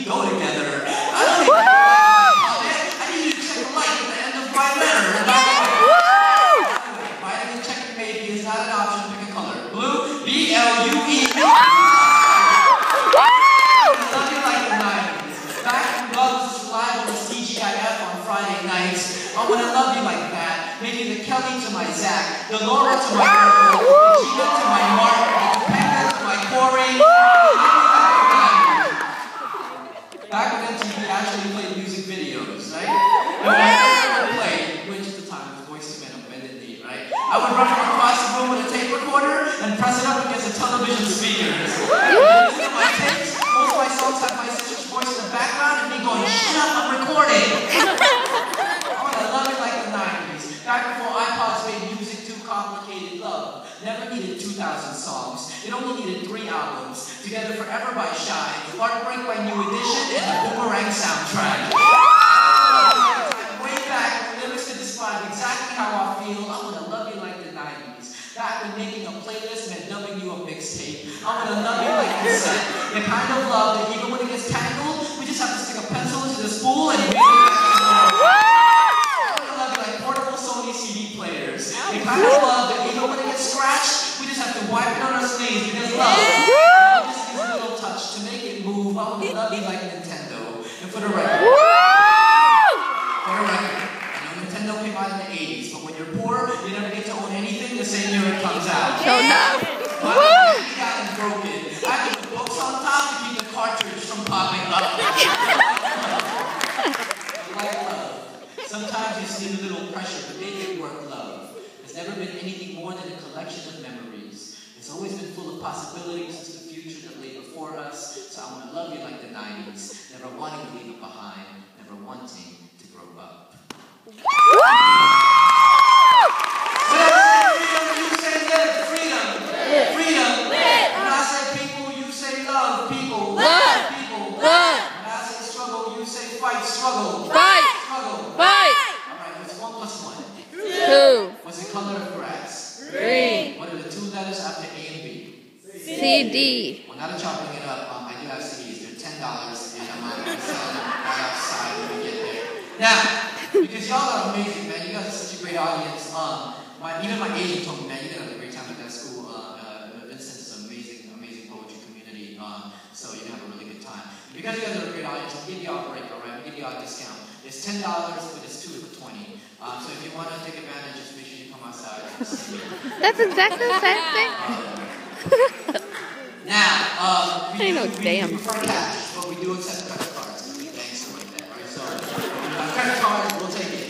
go together. I don't even know I need you to check a light at the end of my letter. Writing and checking maybe is not an option. Pick a color. Blue, B-L-U-E. I love you like the 90s. Back when love was live on the CGIF on Friday nights. I want to love you like that. Maybe the Kelly to my Zach, the Laura to my Virgo, the Gina to my Mark, the Topanga to my Corey. Back when MTV actually played music videos, right? And when I played, which at the time was Voice to Men on Bended Knee, right? I would run from across the room with a tape recorder and press it up against the television speakers. Most of my songs have my sister's voice in the background and me going, shut up, I'm recording. I love it like the 90s. Back before iPods made music too complicated, love never needed 2,000 songs. It only needed 3 albums. Together Forever by Shy, Heartbreak by New Edition, and the Boomerang soundtrack. Way back, when lyrics could describe exactly how I feel, I want to love you like the 90s. Back when making a playlist meant dubbing you a mixtape. I want to love you like cassette. The kind of love that even when it gets tangled, we just have to stick a pencil into the spool and make it back to like portable Sony CD players. The kind of love that even when it gets scratched, we just have to wipe it on our sleeves because love just gives a little touch to make it move. I want to love you like Nintendo. And for the record, I know Nintendo came out in the 80s, but when you're poor, you never get to own anything the same year it comes out. So no. My got broken. I have to put books on top to keep the cartridge from popping up. Like love. Sometimes you see a little pressure to make it work. Love has never been anything more than a collection of memories. It's always been full of possibilities since the future that lay before us. So I want to love you like the 90s, never wanting to leave it behind, never wanting to grow up. When I say freedom, you say live. Freedom. Freedom. When I say people, you say love. People. Love. People. Love. When I say struggle, you say fight. Struggle. Fight. Struggle. Fight. Alright, what's 1 plus 1? 2. What's the color of grass? 3. What are the 2 letters after A and B? CD. Well, now that y'all bring it up, I do have CDs. They're $10, and I'm selling them right outside when we get there. Now, because y'all are amazing, man. You guys are such a great audience. Even my agent told me, man, you're gonna have a great time at that school. Vincent's an amazing poetry community. So you're gonna have a really good time. Because you guys are a great audience, I'll give y'all a break, all right? I'll give y'all a discount. It's $10, but it's 2 for $20. So if you want to take advantage, just make sure you come outside. That's exactly the same thing. Now, I know damn. We prefer cash, but we do accept credit cards because we gangster like that, right? So, credit cards, we'll take it.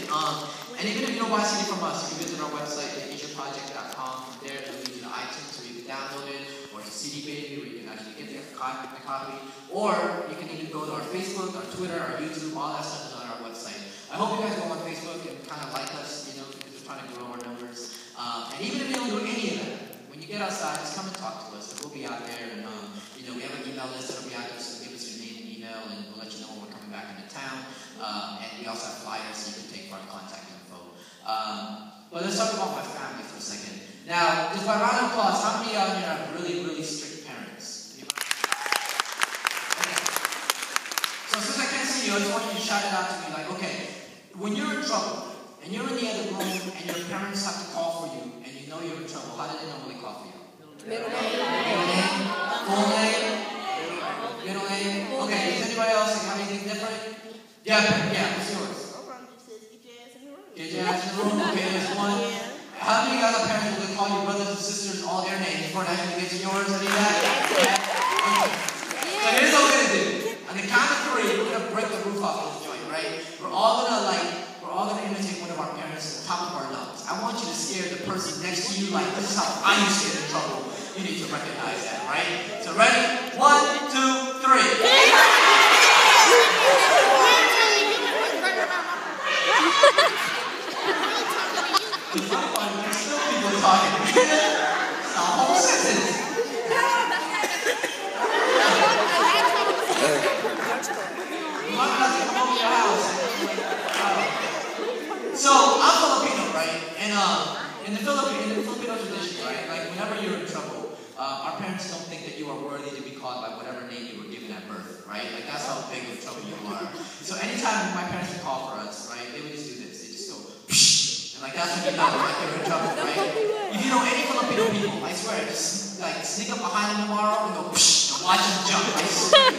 And even if you don't buy a CD from us, you can visit our website at asiaproject.com. From there, it'll lead you to iTunes where you can download it, or to CD Baby where you can actually get the copy. Or you can even go to our Facebook, our Twitter, our YouTube, all that stuff is on our website. I hope you guys go on Facebook and kind of like us, because we're trying to grow our numbers. And even if you don't do any of that, when you get outside, just come and talk to us. We'll be out there, and we have an email list that'll be out there, so give us your name and email, and we'll let you know when we're coming back into town. And we also have flyers so you can take our contact info. But let's talk about my family for a second. Now, just by round of applause, how many out here have really, really strict parents? Okay. So since I can't see you, I just want you to shout it out to me, like, okay, when you're in trouble, and you're in the other room, and your parents have to call for you, and you know you're in trouble, how do they normally call for you? Middle name? Full name? Middle name? Okay, does anybody else have anything different? Yeah, what's yours? Get your ass in the room. Okay, there's one. How many other parents will call your brothers and sisters all their names before it actually gets to yours? Any of that? Yeah. Okay. So here's what we're gonna do. On the count of 3, we're gonna break the roof off this joint, right? We're all gonna imitate one of our parents at the top of our lungs. I want you to scare the person next to you like this is how I used to get in trouble. You need to recognize that, right? So ready? 1, 2, 3. The funny part is there's still people talking. It's a whole sentence. So I'm Filipino, right? And in the Filipino tradition, right? Like whenever you're in trouble, our parents don't think that you are worthy to be called by whatever name you were given at birth, right? Like that's how big of trouble you are. So anytime my parents would call for us, right, they would just do this. They just go, psh, and like that's when you know like you're in trouble, right? If you know any Filipino people, I swear, just like sneak up behind them tomorrow and go, psh, and watch them jump. I swear.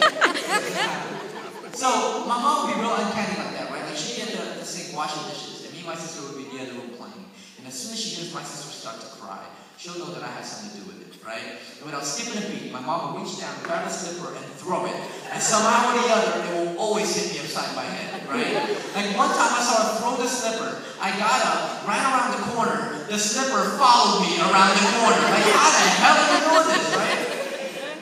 So my mom would be real uncanny like that, right? Like she'd get the sink washing dishes, and me and my sister would be near the room playing. And as soon as she hears my sister start to cry, she'll know that I had something to do with it, right? And without skipping a beat, my mom would reach down, grab the slipper, and throw it. And somehow or the other, it will always hit me upside my head, right? Like one time I saw her throw the slipper, I got up, ran around the corner, the slipper followed me around the corner. Like how the hell are you doing this, right?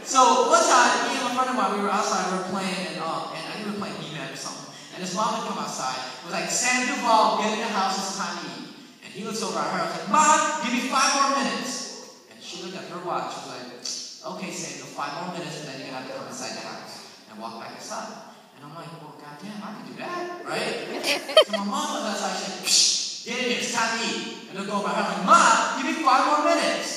So one time, me and my friend of mine, we were outside, we were playing, and I think we were playing He-Man or something. And his mom would come outside, it was like, Sam Duval, get in the house, it's time to eat. And he looks over at her, I was like, Mom, give me 5 more minutes. And she looked at her watch, she was like, okay, Samuel, 5 more minutes, and then you're gonna have to come inside the house and walk back inside. And I'm like, well, goddamn, I can do that, right? So my mom was outside, she's like, psh, get in here, it's time to eat. And they'll go over her, like, Mom, give me 5 more minutes.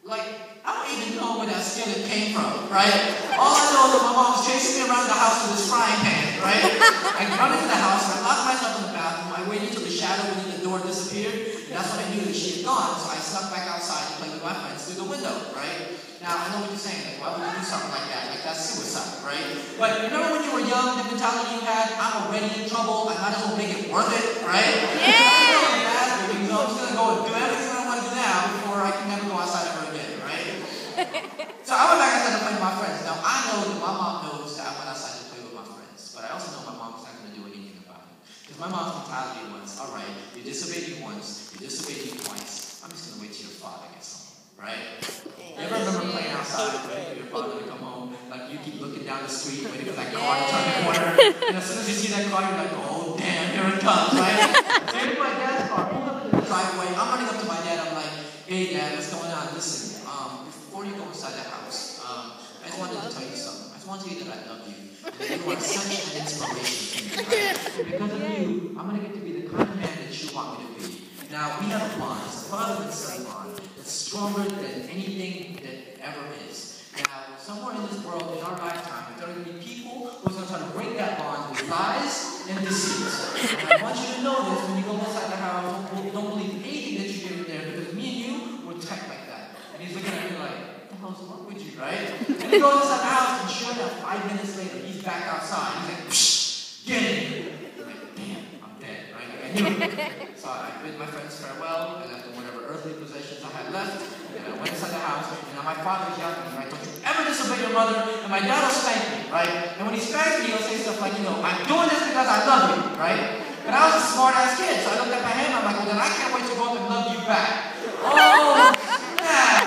Like, I don't even know where that skillet came from, right? All I know is that my mom was chasing me around the house with this frying pan, right? I run into the house, I locked myself in the bathroom, I waited until the shadow beneath the door disappeared, and that's when I knew that she had gone, so I snuck back outside and played with my friends through the window, right? Now, I know what you're saying, like, why would you do something like that? Like, that's suicide, right? But remember when you were young, the mentality you had, I'm already in trouble, I might as well make it worth it, right? Yeah! I'm just gonna go and do everything I want to do now before I can never go outside ever again, right? So I went back outside to play with my friends. Now I know that my mom knows that I went outside to play with my friends, but I also know my mom's not going to do anything about it. Because my mom's mentality was, all right, you disobeyed me once, you disobeyed me twice, I'm just going to wait till your father gets home, right? You ever remember playing outside, waiting for your father to come home? Like you keep looking down the street, waiting for that car to turn the corner, and as soon as you see that car, you're like, oh damn, here it comes, right? So here's my dad's car, pulled up into the driveway, I'm running up to my dad, I'm like, hey dad, what's going on? Listen, before you go inside the house, I just wanted to tell you something. I just want to tell you that I love you. That you are such an inspiration to me. Right? Because of you, I'm going to get to be the kind of man that you want me to be. Now, we have a bond. It's a father and son bond. It's stronger than anything that ever is. Now, somewhere in this world, in our lifetime, there are going to be people who are going to try to break that bond with lies and deceit. And I want you to know this when you go inside the house. Don't believe anything that you hear in there, because me and you, we're tech like that. And he's looking at me like, what the hell's wrong with you, right? And he goes inside the house, and sure enough, 5 minutes later, he's back outside. He's like, psh, get in here. I'm like, damn, I'm dead, right? Like, I knew it. So I bid my friends farewell, and after whatever earthly possessions I had left, and I went inside the house, and now my father's yelling at me, right? Don't you ever disobey your mother, and my dad will spank me, right? And when he spanks me, he'll say stuff like, I'm doing this because I love you, right? But I was a smart-ass kid, so I looked at my hand, I'm like, well, then I can't wait to grow up and love you back. Oh, man.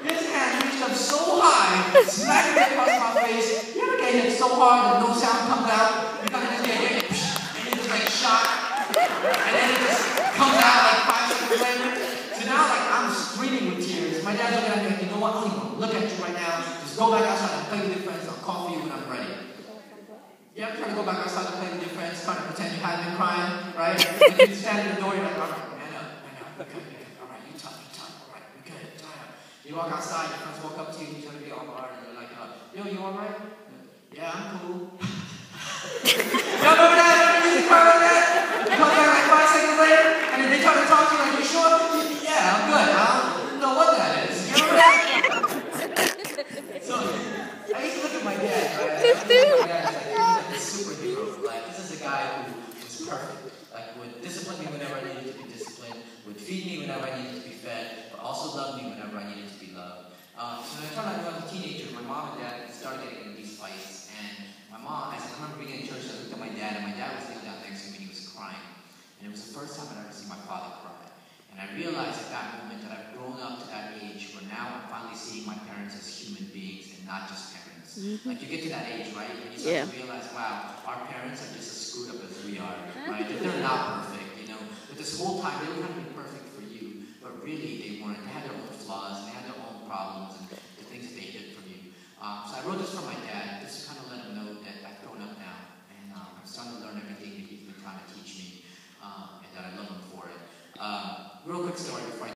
His hand reached up so high, smacked me across my face. You ever get hit so hard that no sound comes out? You kind of just get hit, and you just like shot, and then it just comes out like 5 seconds later. So now, like, I'm screaming with tears. My dad's looking at me like, you know what? I don't even look at you right now. Just go back outside and play with your friends. I'll call for you when I'm ready. You ever try to go back outside and play with your friends, trying to pretend you haven't been crying, right? And you stand in the door, you're like, all right, man up, we're good. All right, you tough, all right, we're good, tie up. You walk outside, your friends walk up to you, and you try to be all hard, and you're like, yo, you all right? Yeah, I'm cool. Y'all remember that? Remember music part of that? You come back like 5 seconds later, and then they try to talk to you like, you sure? Yeah, I'm good. I don't know what that is. You remember that? So, I used to look at my dad, right? I used to look at my dad, he's like this superhero. Like, this is a guy who was perfect. Like, would discipline me whenever I needed to be disciplined, would feed me whenever I needed to be fed, but also love me whenever I needed to be loved. So when I turned out when I was a teenager, my mom and dad started getting in these fights, and my mom, I remember being in church, I looked at my dad, and my dad was kneeling down next to me, and he was crying. And it was the first time I'd ever seen my father cry. And I realized at that moment that I've grown up to that age where now I'm finally seeing my parents as human beings and not just parents. Mm-hmm. Like you get to that age, right? And you start to realize, wow, our parents are just as screwed up as we are, right? They're not perfect, But this whole time, they were trying to be perfect for you, but really they weren't. They had their own flaws, and they had their own problems, and the things that they did from you. So I wrote this for my dad, just to kind of let him